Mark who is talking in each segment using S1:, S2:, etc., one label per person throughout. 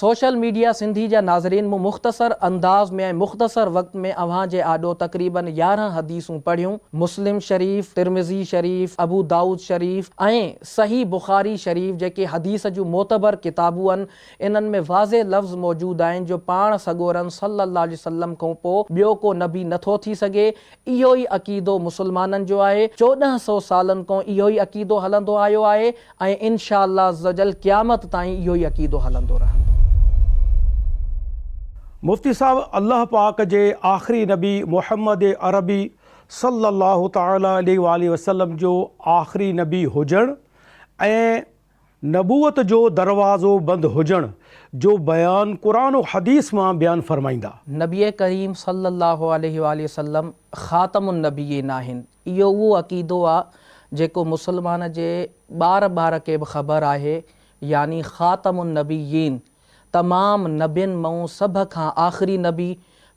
S1: Social media Sindhi जा नाज़रीन मूं मुख़्तसर अंदाज़ में मुख़्तसर वक़्त में अव्हां जे आॾो तक़रीबन 11 हदीसूं पढ़ियूं। मुस्लिम शरीफ़, तिरमिज़ी शरीफ़, अबू दाऊद शरीफ़ ऐं सही बुख़ारी शरीफ़ जेके हदीस जूं मोतबर किताबूं आहिनि, इन्हनि में वाज़े लफ़्ज़ मौजूदु आहिनि जो पाण सॻोरन सल्लल्लाहु अलैहि वसल्लम खां पोइ ॿियो को नबी नथो थी सघे। इहो ई अक़ीदो मुसलमाननि जो आहे। 1400 सालनि खां इहो ई अक़ीदो हलंदो आयो आहे ऐं इंशा अल्लाह अज़्ज़ व जल क़यामत ताईं इहो ई अक़ीदो हलंदो रहंदो।
S2: मुफ्ती साहब, अल्लाह पाक जे आख़िरी नबी मुहम्मद अरबी सल्लल्लाहु ताला अलैहि वसल्लम जो आख़िरी नबी हुजण ऐं नबूवत जो दरवाज़ो बंदि हुजण जो बयान क़ुरान और हदीस मां बयान फरमाईंदा।
S1: नबी करीम सल्लल्लाहु अलैहि वसल्लम ख़ातमुन नबीयीन आहिनि। इहो उहो अक़ीदो आहे जेको मुसलमान जे ॿार खे बि ख़बर आहे, यानी ख़ातमुन नबीयीन, तमामु नबियुनि मां सभ खां आख़िरी नबी,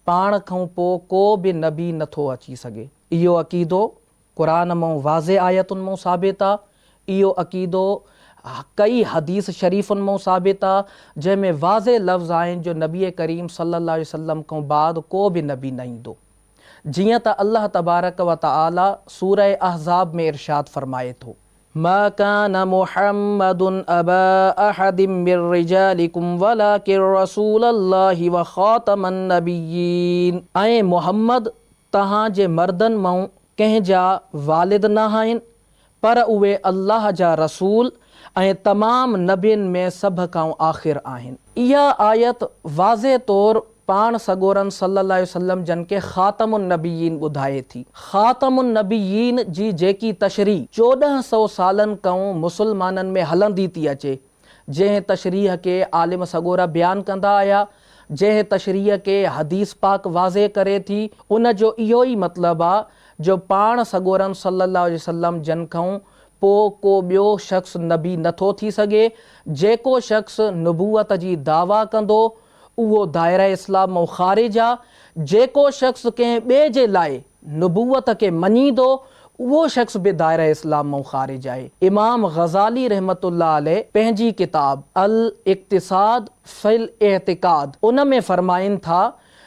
S1: पाण खां पोइ को बि नबी नथो अची सघे। इहो अक़ीदो क़ुरान मां वाज़े आयतुनि मां साबित आहे। इहो अक़ीदो कई हदीस शरीफ़ुनि मां साबित आहे, जंहिंमें वाज़े लफ़्ज़ आहिनि जो नबी करीम सल्लल्लाहु अलैहि वसल्लम खां बाद को बि नबी न ईंदो। जीअं त अल्लाह तबारक व तआला सूरह अहज़ाब में इरशाद फरमाए थो, मा कान मुहम्मदुन अबा अहदिम मिर रिजालिकुम वलाकिन रसूलल्लाहि व ख़ातमन नबिय्यीन। ऐं मुहम्मद तव्हां जे मर्दनि मां कंहिं जा वालिद न आहिनि, पर उहे अल्लाह जा रसूल ऐं तमामु नबियुनि में सभ खां आख़िर आहिनि। इहा आयत वाज़े तौरु पाण सॻोरन सल्लल्लाहु अलैहि वसल्लम जन के ख़ातमुन नबीयीन ॿुधाए थी। ख़ातमुन नबीयीन जी जेकी तशरीह 1400 सालनि खां मुसलमाननि में हलंदी थी अचे, जंहिं तशरीह के आलिम सॻोरा बयानु कंदा आया, जंहिं तशरीह के हदीस पाक वाज़े करे थी, उन जो इहो ई मतिलबु आहे जो पाण सॻोरन सल्लल्लाहु अलैहि वसल्लम जन खां पोइ को ॿियो शख़्स नबी नथो थी सघे। जेको शख़्स नबूवत जी दावा कंदो उहो दायरा इस्लाम मां ख़ारिज आहे। जेको शख़्स कंहिं ॿिए जे लाइ नबूवत खे मञींदो उहो शख़्स बि दायरा इस्लाम मां ख़ारिज आहे। इमाम ग़ज़ाली रहमतुल्लाह अलैह पंहिंजी किताब अल इक़्तिसाद फ़िल एतिक़ाद उन में फरमाइनि था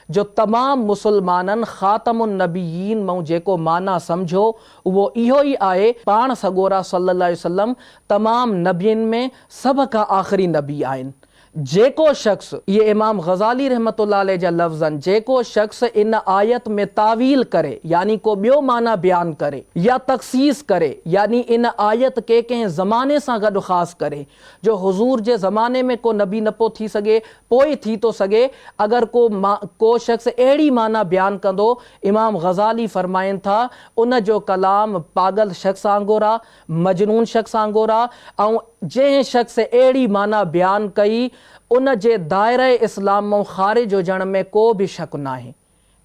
S1: जो तमामु मुसलमाननि ख़ातमुन नबीयीन मां जेको माना सम्झो उहो इहो ई आहे, पाण सॻोरा सल्लल्लाहु अलैहि वसल्लम तमामु नबियुनि में सभ खां आख़िरी नबी आहिनि। जेको शख़्स, ये इमाम ग़ज़ाली रहमतुल्लाह अलैह जा लफ़्ज़ आहिनि, जेको शख़्स इन आयत में तावील करे यानी को ॿियो माना बयानु करे या तख़सीस करे, यानी इन आयत के कंहिं ज़माने सां गॾु ख़ासि करे, जो हुज़ूर जे ज़माने में को नबी न पियो थी सघे, पोइ थी थो सघे, अगरि को शख़्स अहिड़ी माना बयानु कंदो, इमाम ग़ज़ाली फरमाइनि था उन जो कलाम पागल शख़्स वांगुरु आहे, मजनून शख़्स वांगुरु आहे। ऐं जंहिं शख़्स अहिड़ी माना बयानु कई उन जे दायरे इस्लाम मां ख़ारिज हुजण में को बि शक न आहे।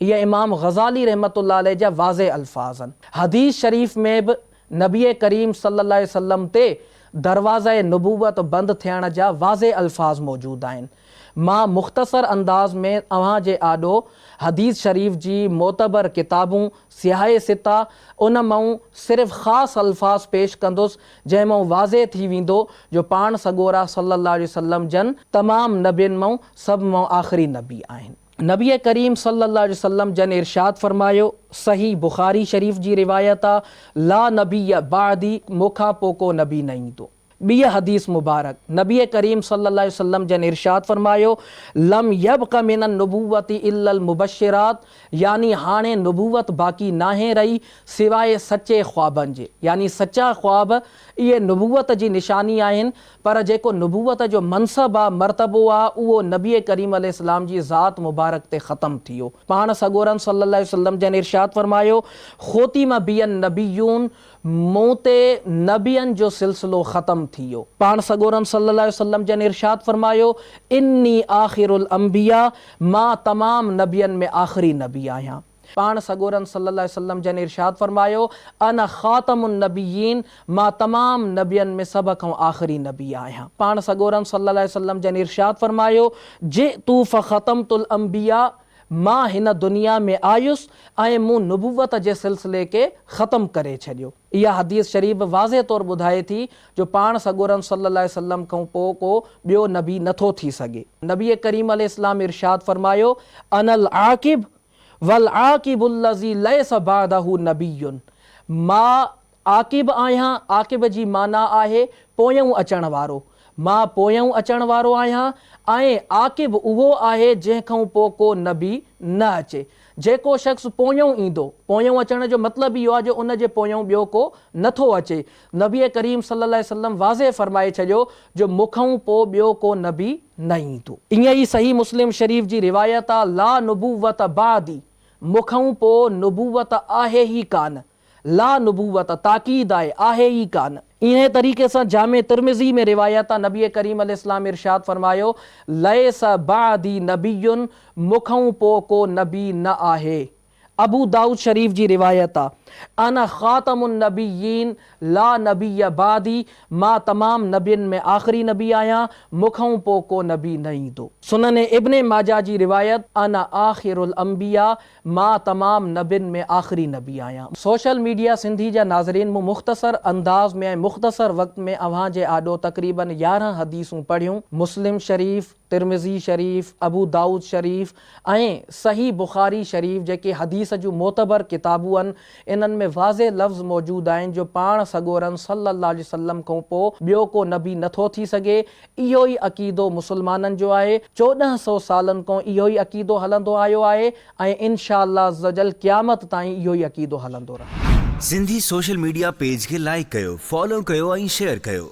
S1: इहे इमाम ग़ज़ाली रहमतुल्लाह अलैह जा वाज़े अल्फाज़ आहिनि। हदीस शरीफ़ में बि नबी करीम सल्लल्लाहु अलैहि वसल्लम ते दरवाज़ा नबूवत बंदि थियण जा वाज़े अल्फाज़ मौजूदु आहिनि। मां मुख़्तसर अंदाज़ में अव्हां जे आॾो हदीस शरीफ़ जी मोतबर किताबूं सियाहे सिता उन मां सिर्फ़ु ख़ासि अल्फाज़ पेश कंदुसि, जंहिं मां वाज़े थी वेंदो जो पाण सॻोरा सल्लल्लाहु अलैहि वसल्लम जन तमामु नबियुनि मां सभ मां आख़िरी नबी आहिनि। नबी करीम सल्लल्लाहु अलैहि वसल्लम जन इरशाद फरमायो, सही बुख़ारी शरीफ़ जी रिवायत आहे, ला नबी बादी, मूंखां पोइ को नबी न ईंदो। ॿी हदीस मुबारक नबी करीम सल्लल्लाहु अलैहि वसल्लम जन इरशाद फरमायो, लम यबक़ मिन नबूवती इल्लल मुबश्शिरात, यानी हाणे नबूवत बाक़ी नाहे रही सिवाय सचे ख्वाबनि जे, यानी सचा ख्वाब इहे नबूवत जी निशानी आहिनि, पर जेको नबूवत जो मनसब आहे, मरतबो आहे, उहो नबी करीम अलैहिस्सलाम जी ज़ात मुबारक ते ख़तमु थी वियो। पाण सॻोरन सल्लल्लाहु अलैहि वसल्लम जन इरशाद फरमायो, ख़ोतिम बियन नबियून, मूं ते नबियनि जो सिलसिलो ख़तमु थी वियो। पाण सॻोरन सल्लल्लाहु अलैहि वसल्लम जन इरशाद फरमायो, इन्नी आख़िरुल अंबिया, मां तमामु नबियनि में आख़िरी नबी आहियां। पाण सॻोरन सल्लल्लाहु अलैहि वसल्लम जन इरशाद फरमायो, अना ख़ातमुन नबिय्यीन, मां तमामु नबियनि में सभ खां आख़िरी नबी आहियां। पाण सॻोरन सल्लल्लाहु अलैहि वसल्लम जन इरशाद फरमायो, जितू फ़ख़तमतुल अंबिया, मां हिन दुनिया में आयुसि ऐं मूं नुबुवत जे सिलसिले खे ख़तमु करे छॾियो। इहा हदीस शरीफ़ वाज़े तौरु ॿुधाए थी जो पाण सॻोरम सल्लल्लाहु अलैहि वसल्लम खां पोइ को ॿियो नबी नथो थी सघे। नबी करीम अलैहिस्सलाम इरशाद फरमायो, अनल आकिब वल आकिबुल्लज़ी लैस बादहु नबियुन। मां आकिब आहियां। आकिब जी माना आहे पोयों अचण वारो। मां पोयों अचण वारो आहियां ऐं आकिब उहो आहे जंहिंखां पोइ को नबी न अचे। जेको शख़्स पोयों ईंदो, पोयों अचण जो मतिलबु इहो आहे जो उन जे पोयों ॿियो को नथो अचे। नबी करीम सल्लल्लाहु अलैहि वसल्लम वाज़े फरमाए छॾियो जो मूंखां पोइ ॿियो को नबी न ईंदो। ईअं ई सही मुस्लिम शरीफ़ जी रिवायत आहे, ला नुबुवत बादी, मूंखां पोइ नुबुवत आहे ई कान। ला नुबुवत ताकीद आहे ई कान। इहे तरीक़े सां जामे तिर्मिज़ी में रिवायत आहे, नबी करीम अलैहिस्सलाम इरशाद फरमायो, लैस बादी नबियुन, मूंखां पोइ को नबी न आहे। अबू दाऊद शरीफ़ जी रिवायत आहे, अना ख़ातमुन नबिय्यीन ला नबिय बादी, मां तमाम नबियनि में आख़िरी नबी आहियां, मूंखां पोइ को नबी न ईंदो। सुनन इब्ने माजा जी रिवायत, अना आख़िरुल अंबिया, मां तमाम नबियनि में आख़िरी नबी आहियां। सोशल मीडिया सिंधी जा नाज़रीन, मूं मुख़्तसर अंदाज़ में ऐं मुख़्तसर वक़्त में अव्हां जे आॾो तक़रीबन 11 हदीसूं पढ़ियूं। मुस्लिम शरीफ़, तिर्मिज़ी शरीफ़, अबू दाऊद शरीफ़ ऐं सही बुख़ारी शरीफ़ जेके हदीस जूं मोतबर किताबूं आहिनि, इन्हनि में वाज़े लफ़्ज़ मौजूदु आहिनि जो पाण सॻोरन सल्लल्लाहु अलैहि वसल्लम खां पोइ ॿियो को नबी नथो थी सघे। इहो ई अक़ीदो मुस्लमाननि जो आहे। 1400 सालनि खां इहो ई अक़ीदो हलंदो आयो आहे ऐं इंशा अल्लाह ज़जल क़यामत ताईं इहो ई अक़ीदो हलंदो रहे।
S3: सिंधी सोशल मीडिया पेज खे लाइक कयो, फॉलो कयो ऐं शेयर कयो।